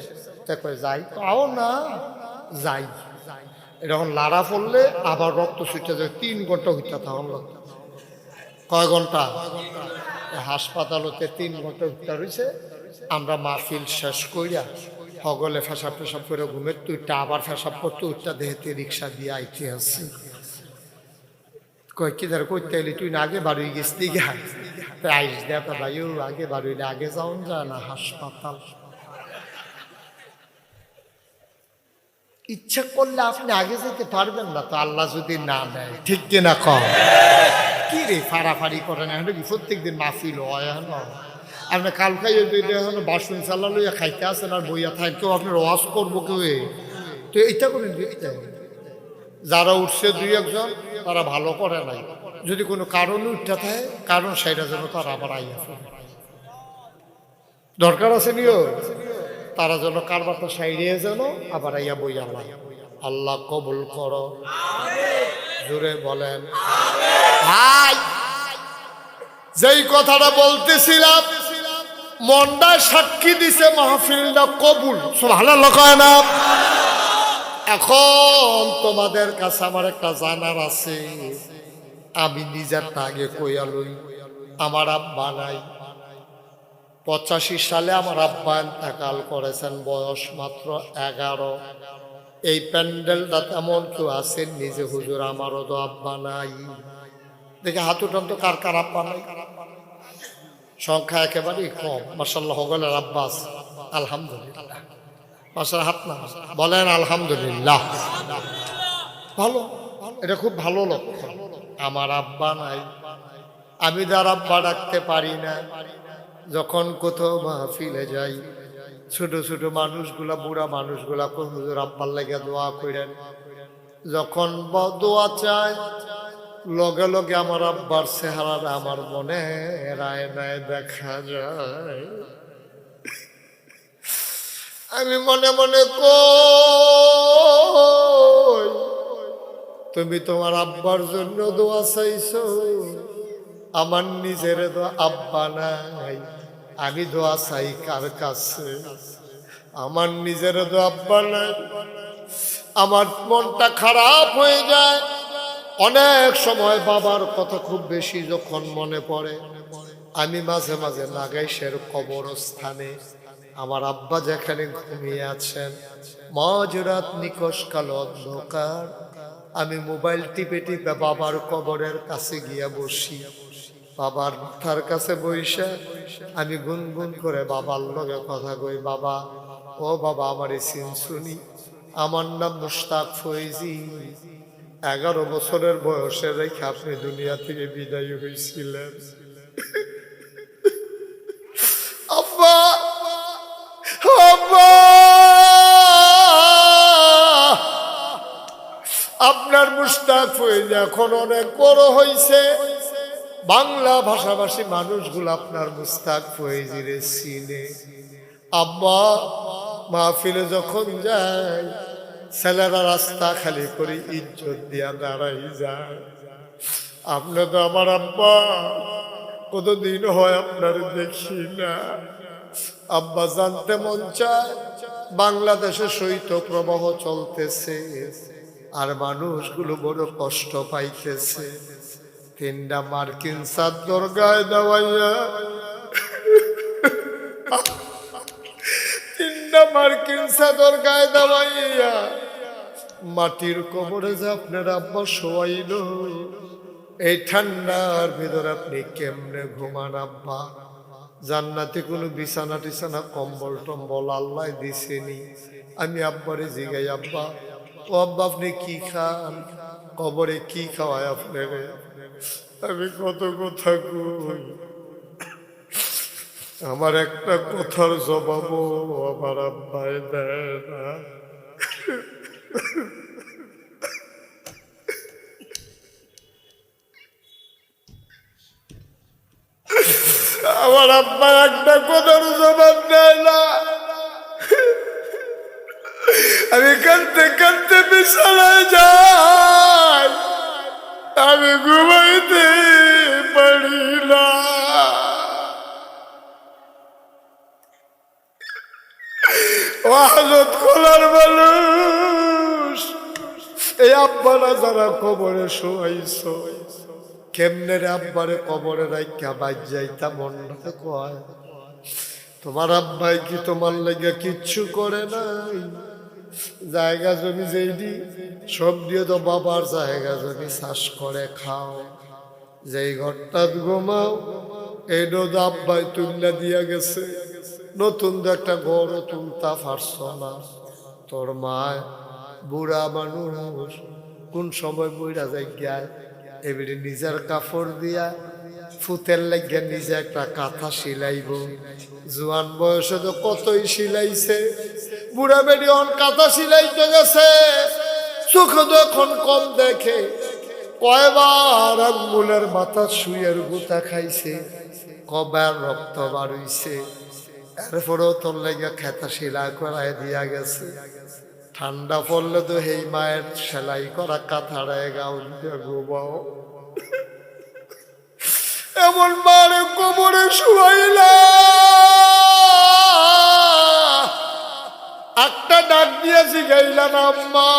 দেখো যাই, আও না যাই। এরকম লাড়া পড়লে আবার রক্ত ছুটে যায়। 3 ঘন্টা হইতে তখন কয় ঘন্টা হাসপাতালতে 3 ঘন্টা হইতে রয়েছে। আমরা মাহফিল শেষ করিয়া হগলে ফেসাব ফেসাব করে ঘুমের তুইটা আবার ফেসাব করতে উঠটা দেহেতে রিক্সা দিয়ে আইতে আসছি। কয় কি ধর করতে এলি, তুই না আগে বাড়ি গেছিলি গা? আইস দেখা ভাই, আগে বাড়িলে আগে যাওন যায় না হাসপাতাল। ইচ্ছা করলে আপনি আগে যেতে পারবেন না, তো আল্লাহ যদি না নেয়, ঠিক কিনা কম? কি রে ফাড়াফাড়ি করে না, কি প্রত্যেক দিন মাহফিল হয়? আপনি কাল খাইয়ে যদি এখন বাসন চালা লইয়া খাইতে আসেন আর বইয়া থাকেও আপনার ওয়াশ করবো কেউ? তো এইটা করেন, যারা উঠছে 2-1 তারা ভালো করে নাই। যদি কোনো কারণে উঠতে থাকে, কারণ সেটা যেন তারা আবার আইয়া দরকার আছে নিও, তারা যেন কারবারটা সাইডে যেন আবার আইয়া বইয়া আল্লাহ আল্লাহ কবুল করো, জোরে বলেন। ভাই, যেই কথাটা বলতেছিলাম, মনটা সাক্ষী দিছে মাহফিলটা কবুল, সুবহানাল্লাহ কয় না? এখন তোমাদের কাছে আমার একটা জানার আছে, আমি নিজেরটা আগে কইয়া লই। আমার আব্বা নাই, 85 সালে আমার আব্বা ইন্তেকাল করেছেন, বয়স মাত্র 11। এই প্যান্ডেলটা তেমন কেউ আছেন নিজে হুজুর, আমারও তো আব্বা নাই। দেখে হাত উঠান তো, কার কার আব্বা নাই? সংখ্যা একেবারেই কম। মাশাআল্লাহ হগলের আব্বাস, আলহামদুলিল্লাহ। পাশের হাত না বলেন আলহামদুলিল্লাহ। ভালো, এটা খুব ভালো লক্ষণ। আমার আব্বা নাই, আমি যার আব্বা ডাকতে পারি না। যখন কোথাও মাহফিলে যাই, ছোট ছোট মানুষগুলা, বুড়া মানুষগুলা হুজুর আব্বার লেগে দোয়া করেন। যখন দোয়া চায়, লগে লগে আমার আব্বার চেহারাটা আমার মনে রায় নাই দেখা যায়। আমি মনে মনে কই, তুমি তোমার আব্বার জন্য দোয়া চাইছো, আমার নিজের তো আব্বা নাই, আমি দোয়া চাই কার কাছে? আমার নিজের তো আব্বা নাই। আমার মনটা খারাপ হয়ে যায় অনেক সময়। বাবার কথা খুব বেশি যখন মনে পড়ে, আমি মাঝে মাঝে নাগাইশের কবরস্থানে আমার আব্বা যেখানে ঘুমিয়ে আছেন, মাঝরাত নিকশ কালো অন্ধকার, আমি মোবাইল টিপে টিপে বাবার কবরের কাছে গিয়া বসি। বাবার মাথার কাছে বইসা আমি গুনগুন করে বাবার লগে কথা কই, বাবা, ও বাবা, আমার সিন শুনি, আমার নাম মুশতাক ফৈজি। 11 বছরের বয়সে রেখে আপনি দুনিয়া থেকে বিদায় হয়েছিলেন। আব্বা, আব্বা, আপনার মুশতাক ফয়েজ এখন অনেক বড় হইছে, বাংলা ভাষাভাষী মানুষগুলো আপনার মুশতাক ফয়েজিরে চিনে। আব্বা মাহফিলে যখন যায় ছেলেরা রাস্তা খালি করে ইজ্জত দিয়া দাঁড়াই যায়। আপনি তো আমার আব্বা, কতদিন হয় আপনার দেখি না। আব্বা জানতে মন চায়, বাংলাদেশে শৈত্য প্রবাহ চলতেছে আর মানুষগুলো বড় কষ্ট পাইতেছে। 3টা মার্কিন চাদর গায়ে দেওয়াইয়া, 3টা মার্কিন চাদর গায়ে দেওয়াইয়া মাটির কবরে যে আপনার আব্বা শোয়াইল, এই ঠান্ডার ভিতরে আপনি কেমনে ঘুমান আব্বা? জান্নাতে কোনো বিছানা টিছানা কম্বল টম্বল আল্লাহ দিছেনি? আমি আব্বারে জিগাই, আব্বা ও আব্বা আপনি কি খান, কবরে কি খাওয়ায় আপনারে? আমি কত কথা কই, আমার একটা কথার জবাবও আমার আব্বাই দেয় না। আমার আব্বা একটা কথার জবাব দেয় না। আমি কাঁদতে কাঁদতে বিছানায় যাই, আমি ঘুমাইতে পারি না। হাজত খোলার মানুষ, এই আব্বারা যারা কবরে শোয়াইছ, কেমনে রে আব্বারে কবরে রাইখা বাজ যাইতা মনটা কয়? তোমার আব্বাই কি তোমার লাগে কিচ্ছু করে নাই? জায়গা জমি যেইডি সব দিয়ে তো বাবার জায়গা জমি চাষ করে খাও, যেই ঘরটা ঘুমাও এই রোদ আব্বাই তুল্লা দিয়া গেছে, নতুন একটা ঘরও তুলতা পারছ না। তোর মা বুড়া মানুষ, কোন সময় বইরা যাই গায় এবারে নিজের কাপড় দিয়া ফুতের লাগিয়া নিজে একটা কাঁথা সিলাইব। জোয়ান বয়সে তো কতই সিলাইছে, বুড়া বেড়ি অন কাঁথা সিলাইতে গেছে, চোখে তো এখন কম দেখে, কয়বার আঙ্গুলের মাথা শুয়ের গুতা খাইছে, কবার রক্ত বাড়ইছে, এরপরেও তোর লাগিয়া খেতা সিলাই করাই দিয়া গেছে। ঠান্ডা পড়লে তো হেই মায়ের সেলাই করা কাঁথাড়ায় গাউন দিয়ে ঘুমাও। এমন মারে কবরে শুয়াইলা, একটা ডাক দিয়ে জিগাইলাম, আম্মা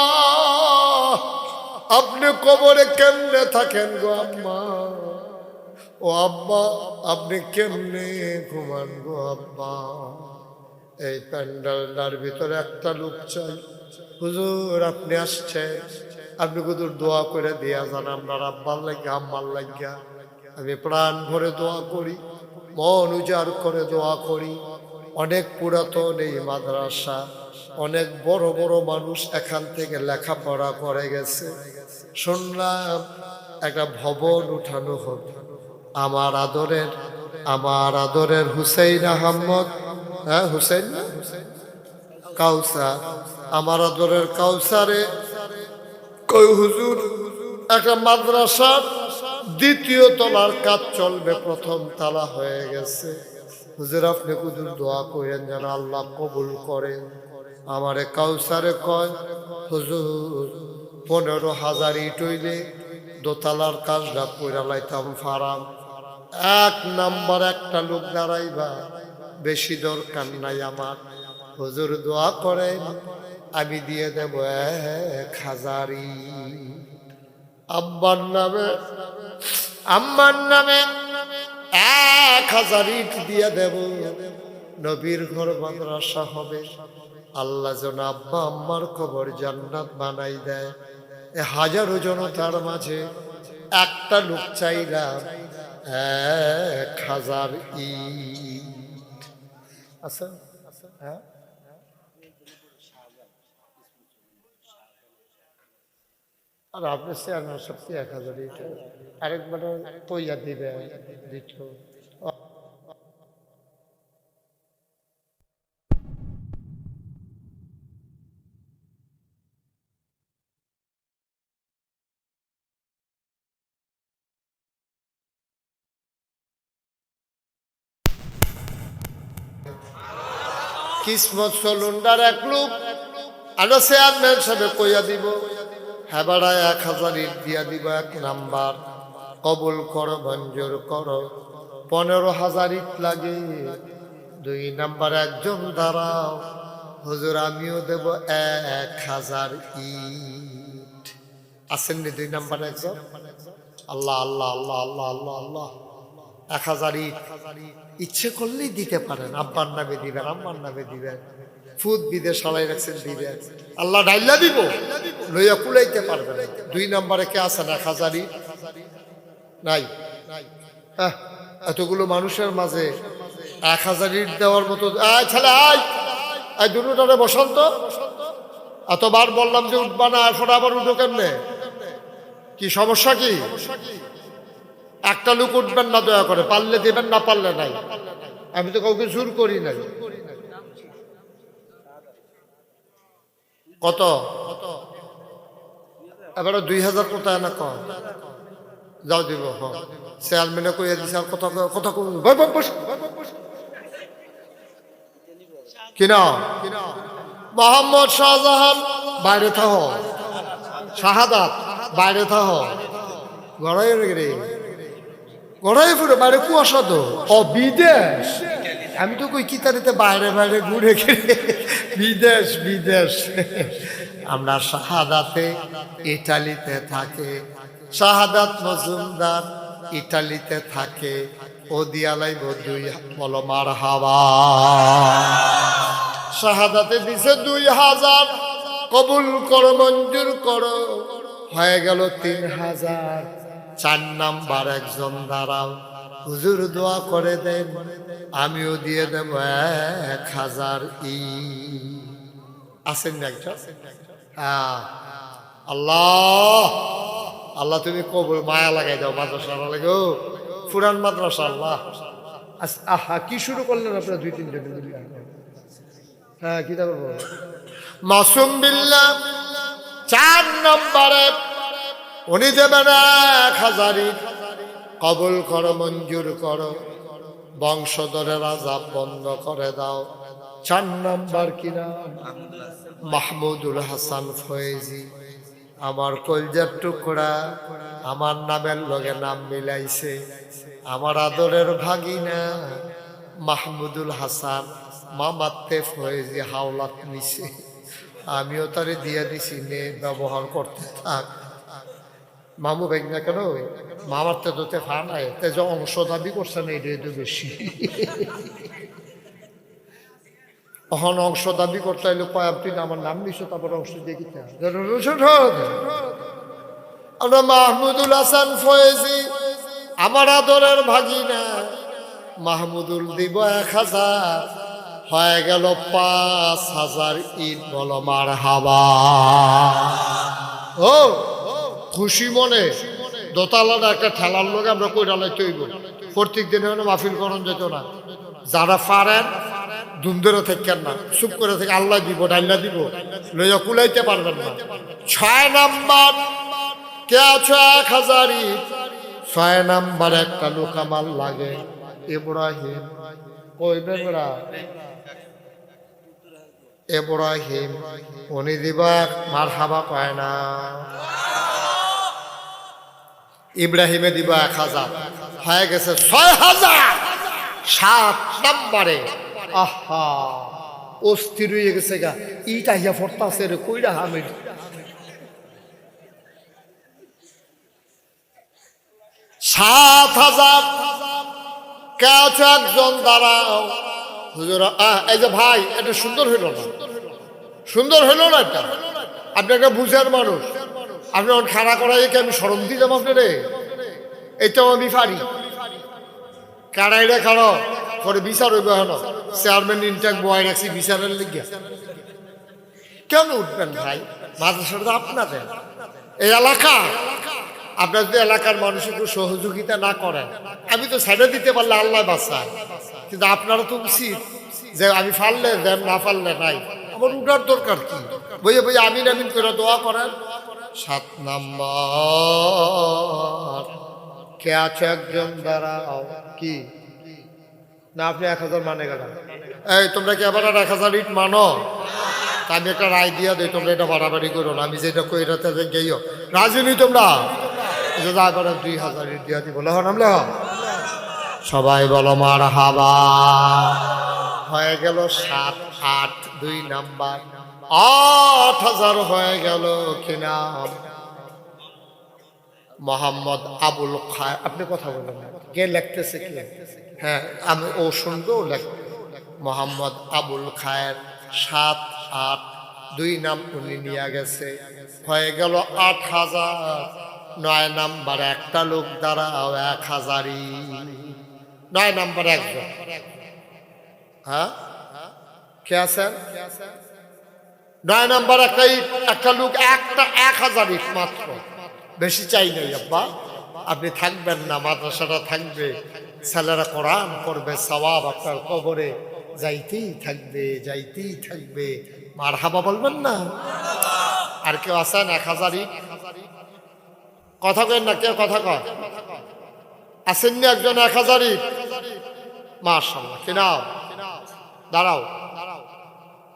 আপনি কবরে কেমনে থাকেন গো আম্মা? ও আব্বা আপনি কেমনে ঘুমান গো আব্বা? এই প্যান্ডেলটার ভিতরে একটা লোক চাই, হুজুর আপনি আসছেন, আপনি হুজুর দোয়া করে দিয়া যান আপনার আব্বার লাগিয়া আম্মার লাগিয়া। আমি প্রাণ ভরে দোয়া করি, মন উজাড় করে দোয়া করি। অনেক পুরাতন এই মাদ্রাসা, অনেক বড় বড় মানুষ এখান থেকে লেখাপড়া করে গেছে। শুনলাম একটা ভবন উঠানো হবে। আমার আদরের হুসেইন আহমদ, হ্যাঁ হুসেইন না কাউসার, আমার আদরের কাউসারে কই হুজুর একটা মাদ্রাসার 2য় তলার কাজ চলবে, 1ম তলা হয়ে গেছে। হুজুর আপনি হুজুর দোয়া করেন যেন আল্লাহ কবুল করেন। আমারে কাউসারে কয় হুজুর 15,000 ইট হইলে দোতলার কাজটা কইরা লাইতাম ফারাম। 1 নাম্বার একটা লোক দাঁড়াইবা, বেশি দরকার নাই আমার। হুজুর দোয়া করেন আমি দিয়ে দেব 1,000 ইট। আব্বার নামে আম্মার নামে 1,000 ইট দিয়ে দেব। নবীর ঘর মাদ্রাসা হবে। আল্লাহ যেন আব্বা আম্মার কবর জান্নাত বানাই দেয়। হাজারো জনতার মাঝে একটা লোক চাইলাম 1,000 ইট। আচ্ছা হ্যাঁ, আর আপনি চেয়ারম্যান সত্যি 1,000 ইট আরেকবার কইয়া দিবে দিত। কিসমত সলুন্ডার এক লোক আরো চেয়ারম্যান সাহেব কইয়া দিব হ্যাঁ বাড়া 1000 ইট দিয়া দিব 1 নাম্বার কবুল করো মঞ্জুর করো 15,000 ইট লাগে 2 নাম্বার একজন দাঁড়াও হুজুর আমিও দেব 1000 ইট আসেননি 2 নাম্বার একজন আল্লাহ আল্লাহ আল্লাহ আল্লাহ আল্লাহ আল্লাহ 1000 ইট ইচ্ছে করলেই দিতে পারেন আব্বার নামে দিবেন আম্মার নামে দিবেন ফুদ বিদেশ সালাই রাখছেন দিবেন আল্লাহ ডাইলা দিব লইয়া কুলাইতে পারবেন 2 নাম্বারে কে আছেন 1000 ইট নাই এতগুলো মানুষের মাঝে 1000 ইট দেওয়ার মতো ছেলে আয় দুটোটারে বসন্ত এতবার বললাম যে উঠবা না এখন আবার উঠো কেমনে কি সমস্যা কি একটা লোক উঠবেন না দয়া করে পারলে দেবেন না পারলে নাই আমি তো কাউকে জোর করি নাই কত এবারে 2000 কোথায় না কম যাও দিব চেয়ারম্যানে কইয়া দিছে আর কথা কথা কিনা মোহাম্মদ শাহজাহান বাইরে থাহ শাহাদাত বাইরে থাহ গড়াই রে গড়াই ফুটে বাইরে কুয়াশা তো বিদেশ আমি তো কই কিতারিতে বাইরে বাইরে ঘুরে ঘিরে বিদেশ বিদেশ আমরা শাহাদাতে ইটালিতে থাকে শাহাদাত মজুমদার ইটালিতে থাকে ও দিয়ালাই বদুই বলো মারহাবা শাহাদাতে দিছে 2000 কবুল করো মঞ্জুর করো হয়ে গেল 3000 4 নাম্বার একজন দাঁড়াও হুজুর দোয়া করে দেন আমিও দিয়ে দেব 1000 আসেন না একজন আল্লাহ আল্লাহ তুমি কবুল মায়া লাগাই দাও মাদ্রাসা লাগো ফুরান মাদ্রাসা আল্লাহ আহা কি শুরু করলেন আপনারা 2-3 জন মিলে হ্যাঁ কি করবো মাসুম বিল্লাহ 4 নম্বরে উনি দেবেন 1000 কবুল করো মঞ্জুর করো বংশধরের আযাব বন্ধ করে দাও 4 নম্বর কি নাম মাহমুদুল হাসান ফয়েজি আমার কলজার টুকরা আমার নামের লগে নাম মিলাইছে আমার আদরের ভাগিনা মাহমুদুল হাসান মামাতে ফয়েজি হাওলাত নিছে আমিও তারে দিয়ে দিছি নে ব্যবহার করতে থাক মামু ভাই না কেন মামার তেতে ফানায় তে যে অংশ দাবি করছেন এইটাই তো বেশি তখন অংশ দাবি করতে হইলে কয় আপনি আমার নাম নিছো তারপর অংশ দিয়ে দিতে আমরা মাহমুদুল হাসান ফয়েজি আমার আদরের ভাগিনা মাহমুদুল দিব 1000 হয়ে গেল 5000 ইট বলো মারহাবা ও খুশি মনে দোতলার একটা ঠেলার লোক আমরা কইরালাই তৈব প্রত্যেক দিনে মাহফিল করণ যেত না যারা পারেন ধুমধরে থাকেন না চুপ করে থেকে আল্লাহ দিব ডাইল্লা দিব লইয়া কুলাইতে পারবেন না 6 নাম্বার কে আছো 1000 ইট 6 নাম্বার একটা লোক আমার লাগে ইব্রাহিম কইবেন ওরা ইব্রাহিম উনি দিবা মারহাবা কয় না ইব্রাহিমে দিবা 1000 হয়ে গেছে 6000 7 নম্বরে আহা অস্থির হয়ে গেছে গা ইটা হিয়া ফরতাছে রে কইরা হামিদ 7000 কাছে একজন দাঁড়াও হুজুর এই যে ভাই এটা সুন্দর হইল না সুন্দর হইল না এটা আপনি একটা বুঝার মানুষ আপনি খাড়া করাই আমি শরম দিলাম আপনারে এটাও আমি পারি কাড়াইরে খাড়ো পরে বিচার হইব হেন চেয়ারম্যান ইনটেক বয় রাখছি বিচারের লিগে কেন উঠবেন ভাই মাদ্রাসাটা আপনাদের এই এলাকা আপনার যদি এলাকার মানুষ একটু সহযোগিতা না করেন আমি তো ছেড়ে দিতে পারলে আল্লাহ বাঁচায় কিন্তু আপনারা তো উচিত যে আমি ফাললে দেন না ফাললে নাই আমার উঠার দরকার কি বইয়ে বইয়ে আমিন আমিন করে দোয়া করেন 7 নম্বর কে আছে একজন দাঁড়াও কি না আপনি 1000 মানে গেলেন এই তোমরা কি আবার 1000 ইট মানো? তা আমি একটা রায় দিয়া দিই, তোমরা এটা বাড়াবাড়ি করো না, আমি যেটা কই এটাতে গেইও। রাজি নি তোমরা? যা করে 2000 ইট দিয়া দিব। লহ নামলে সবাই বলো মারহাবা। হয়ে গেল 7, 8, 2 নাম্বার 8000 হয়ে গেল। কি নাম? মোহাম্মদ আবুল খায়ের। আপনি কথা বলেন না, কে লিখতেছে কি? হ্যাঁ আমি ও শুনবো লেখো। মোহাম্মদ আবুল খায়ের 7, 8, 2 নাম উনি নিয়ে গেছে। হয়ে গেল 8000। 9 নাম্বার একটা লোক দাঁড়াও 1000ই। 9 নাম্বার একজন। হ্যাঁ কে আছেন? 9 নাম্বার একটা লোক, একটা 1000 ইট মাত্র, বেশি চাই নাই আব্বা। আপনি থাকবেন না, মাদ্রাসাটা থাকবে, ছেলেরা কোরআন পড়বে, সওয়াব আপনার কবরে যাইতেই থাকবে, যাইতেই থাকবে। মারহাবা বলবেন না? আর কেউ আছেন 1000 ইট? কথা কেন না, কেউ কথা কয়? আসেননি একজন 1000 ইট? মাশাআল্লাহ। কি নাম? দাঁড়াও।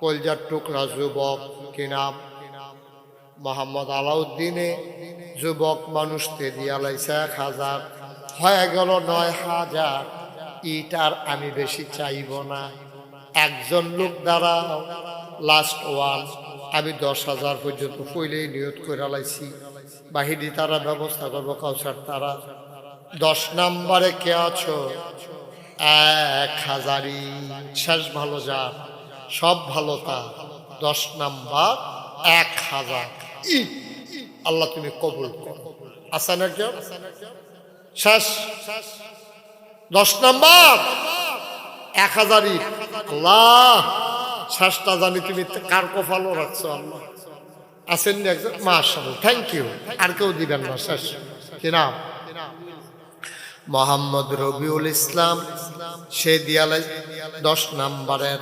কলজার টুকরা যুবক। কি নাম? মোহাম্মদ আলাউদ্দিনে যুবক মানুষ দিয়া লাইছে 1000। হয়ে গেল 9000 ইট। আর আমি বেশি চাইব না। একজন লোক দাঁড়াও, লাস্ট ওয়ান। আমি 10,000 পর্যন্ত পইলেই নিয়ত করে লাইছি, বাহিনী তারা ব্যবস্থা করবো, কাউসার তারা। 10 নাম্বারে কে আছো? 1000ই শেষ ভালো যার, সব ভালো তা। 10 নাম্বার 1000 ইট। আল্লাহ তুমি কবুল করো। আছেন একজন? শেষ 10 নাম্বার 1000 ইট। আল্লাহ শেষটা জানি তুমি কার কপালও রাখছো আল্লাহ। আছেন নি একজন? মাশাআল্লাহ, থ্যাংক ইউ। আর কেউ দিবেন না? শেষ। কি নাম? মোহাম্মদ রবিউল ইসলাম। সে দিয়ালাই 10 নাম্বারের,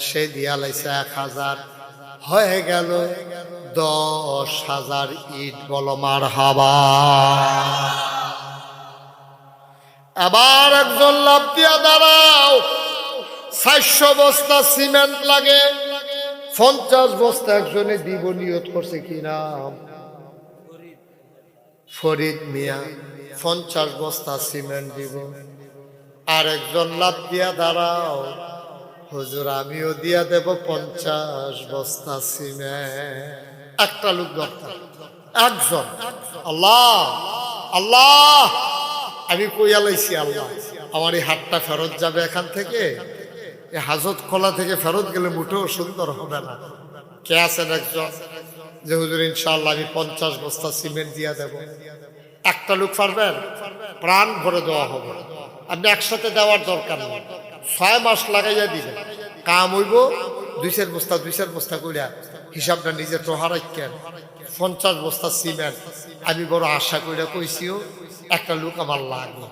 সে দিয়ালাইছে 1000। হয়ে গেল 10,000 ইট। বলো মারহাবা। আবার একজন লাভ দিয়া দাঁড়াও। 400 বস্তা সিমেন্ট লাগে, 50 বস্তা একজনে দিব নিয়ত করছে। কি নাম? ফরিদ মিয়া। 50 বস্তা সিমেন্ট দিব। আর একজন লাভ দিয়া দাঁড়াও, হুজুর আমিও দিয়া দেব 50 বস্তা সিমেন্ট। একটা লোক দরকার, একজন। আল্লাহ আল্লাহ, আমি কইয়া লাইছি আল্লাহ আমার এই হাতটা ফেরত যাবে এখান থেকে। এই হাজত খোলা থেকে ফেরত গেলে মোটেও সুন্দর হবে না। কে আছেন একজন যে হুজুর ইনশাআল্লাহ আমি 50 বস্তা সিমেন্ট দিয়া দেব? একটা লোক পারবেন? প্রাণ ভরে দেওয়া হবে। আপনি একসাথে দেওয়ার দরকার নেই, 6 মাস লাগাইয়া দিবেন, কাম হইব। 2 বস্তা 2 বস্তা করিয়া হিসাবটা নিজে তো হারাইকেন। 50 বস্তা সিমেন্ট আমি বড় আশা করিয়া কইছিও, একটা লোক আমার লাগবে।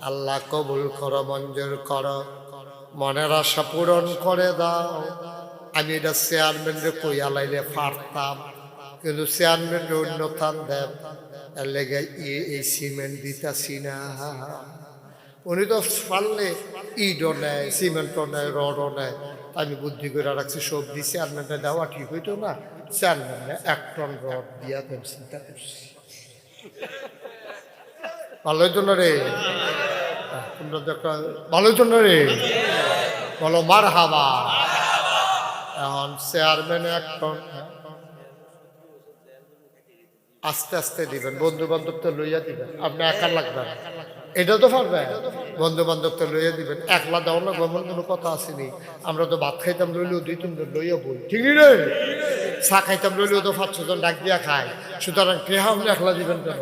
আল্লাহ কবুল করো, মঞ্জুর করো, মনের আশা পূরণ করে দাও। আমি এটা চেয়ারম্যানরে কইয়া লাইলে পারতাম, কিন্তু চেয়ারম্যানরে অন্য থান দেব, এর লেগে এই সিমেন্ট দিতাছি না। উনি তো পারলে ইটও নেয়, সিমেন্টও নেয়, রডও নেয়। আমি বুদ্ধি করে রাখছি সবজি চেয়ারম্যানটা দেওয়া ঠিক হইতো না, চেয়ারম্যানে 1 টন রড দিয়া দেব। চিন্তা করছি ভালো হইতো না রে? তোমরা তো একটা ভালো হইতো না রে? বলো মারহাবা। এখন চেয়ারম্যানে 1 টন আস্তে আস্তে দিবেন, বন্ধু বান্ধব তো লইয়া দিবেন, আপনি একা লাগবেন। এটা তো পারবে, বন্ধু বান্ধব তো লইয়া দিবেন। একলা দেওয়া লাগবে এমন কোনো কথা আসেনি। আমরা তো ভাত খাইতাম লইলেও 2-3 জন লইয়া বই, ঠিক নি রে? চা খাইতাম লইলেও তো 5-6 জন ডাক দিয়া খায়। সুতরাং টেহা আপনি একলা দিবেন কেন?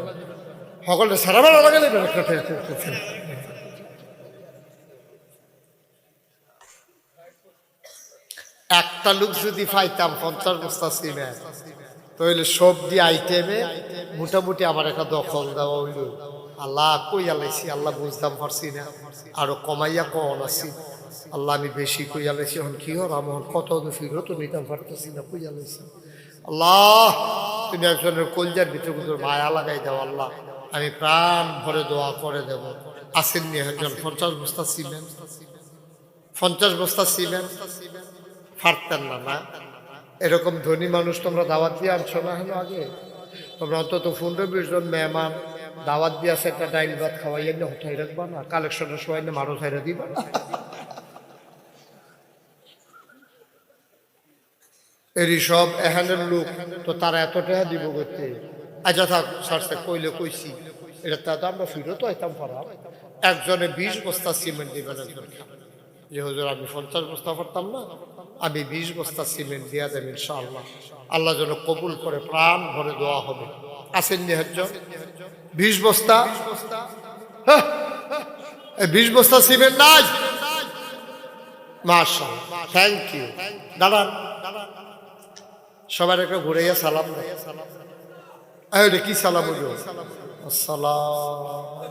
সকলে সারা বেলা লাগে দেবেন একটা টেহা। একটা লোক যদি পাইতাম 50 বস্তা সিমেন্ট, তাহলে সবজি আইটেমে মোটামুটি আমার একটা দখল দেওয়া হইল। আল্লাহ কইয়া লাইছি, আল্লাহ বুঝতাম পারছি না, আরো কমাইয়া কন আছি। আল্লাহ আমি বেশি কইয়া লাইছি, এখন কি হর আমার কত ফিরো তো নিতাম পারতেছি না, কইয়া লাইছি। আল্লাহ তুমি একজনের কলজার ভিতরে মায়া লাগাই দাও। আল্লাহ আমি প্রাণ ভরে দোয়া করে দেব। আসেননি একজন 50 বস্তা সিমেন্ট? 50 বস্তা সিমেন্ট ফাটতেন না না? এরকম ধনী মানুষ তোমরা দাওয়াত দিয়ে আনছো না হলো আগে? তোমরা অন্তত 15-20 জন মেহমান দাওয়াত দিয়ে একটা ডাইল ভাত খাওয়াইয়া নিয়ে হঠাই রাখবা না? কালেকশনের সময় নিয়ে মারো ছাইরা দিবা না? এরই সব এখানের লোক তো তারা এত টাকা দিব করতে। আচ্ছা থাক, সারসে কইলে কইছি, এটা তো আমরা ফিরত আইতাম পারা। একজনে 20 বস্তা সিমেন্ট দিবেন একজন, যে হুজুর আমি 50 বস্তা পারতাম না, আমি 20 বস্তা সিমেন্ট দিয়া দেব ইনশাআল্লাহ। আল্লাহ যেন কবুল করে, প্রাণ ভরে দোয়া হবে। আসেন নি হজ্জ 20 বস্তা? হ্যাঁ, 20 বস্তা সিমেন্ট নাই? মাশাআল্লাহ, থ্যাংক ইউ। দাঁড়ান, সবার একটা ঘুরাইয়া সালাম দেয়। এটা কি সালাম হইল? আসসালাম।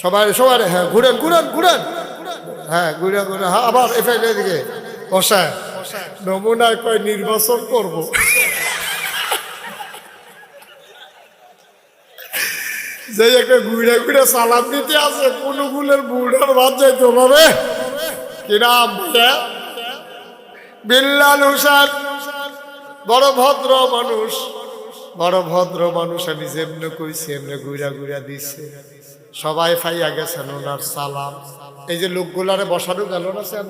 সবাই সবার, হ্যাঁ ঘুরেন ঘুরেন ঘুরেন, হ্যাঁ ঘুরে ঘুরে, হ্যাঁ আবার এদিকে বসায়। নমুনায় কয় নির্বাচন করব, যে একটা ঘুরে ঘুরে সালাম দিতে আছে, কোন গুলের বুড়ার বাদ যাইতে হবে। কি নাম? বিল্লাল হোসেন। বড় ভদ্র মানুষ, বড় ভদ্র মানুষ। আমি যেমনে কইছি এমনি ঘুরা ঘুরা দিচ্ছে। সবাই ফাইয়া গেছেন ওনার সালাম। এই যে লোকগুলারে বসানো গেল না স্যার,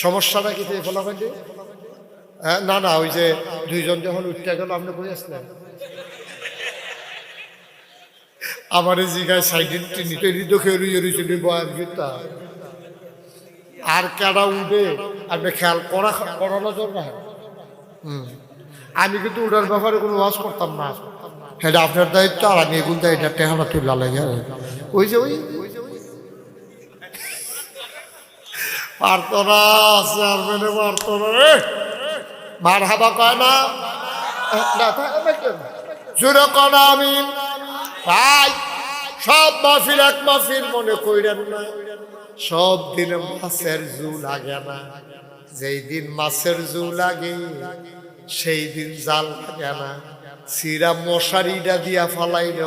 সমস্যাটা কি ফলা হয়নি? হ্যাঁ না না, ওই যে 2 জন যখন উঠতে গেল আপনি কই আসলেন? আমার এই জায়গায় সাইডে আর কেডা উঠে আপনি খেয়াল করানো জন্য। আমি কিন্তু উঠার ব্যাপারে কোনো ওয়াজ করতাম না, এটা আপনার দায়িত্ব। আর আমি এগুলো এটা টেহারা তুলা লাগে। ওই যে ওই পারতো না, চেয়ারম্যানে পারতো না রে, মার হাবা কয় না, জোরে কয় না। আমি ভাই সব মাহফিল এক মাহফিল মনে কইরেন না। সব দিনে মাছের জু লাগে না। যেই দিন মাছের জু লাগে সেই দিন জাল লাগে না। সিরা মশারিটা দিয়া ফালাইল,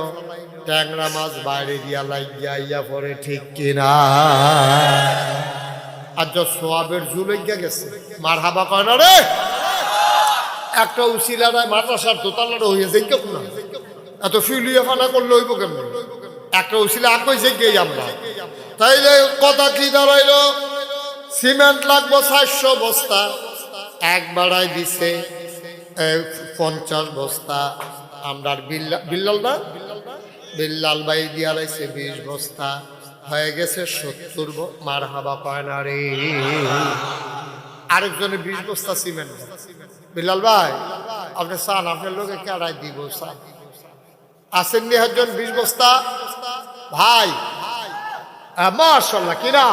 ট্যাংরা মাছ বাইরে দিয়া লাগিয়া ইয়া পরে, ঠিক কিনা? আর যা সোয়াবের জু লেগে গেছে, মার হাবা কয় না রে। একটা উচিলারায় মাদ্রাসার দোতলাটা হয়ে যাই কেউ না, এত ফিলিয়ে ফানা করলে হইব কেমন? একটা উচিলা আকই যে গিয়ে আমরা। তাইলে কথা কি দাঁড়াইল? সিমেন্ট লাগবো 400 বস্তা, এক বাড়াই দিছে 50 বস্তা। আমরা বিল্লাল না, বিল্লাল ভাই দিয়া লাইছে 20 বস্তা, হয়ে গেছে 70। মার হাবা পায় না রে। আরেকজনে 20 বস্তা সিমেন্ট। বিল্লাল ভাই আপনি চান, আপনার লোকে কেড়াই দিব চান? আসেননি একজন 20 বস্তা ভাই? মাশাআল্লাহ, কিনা?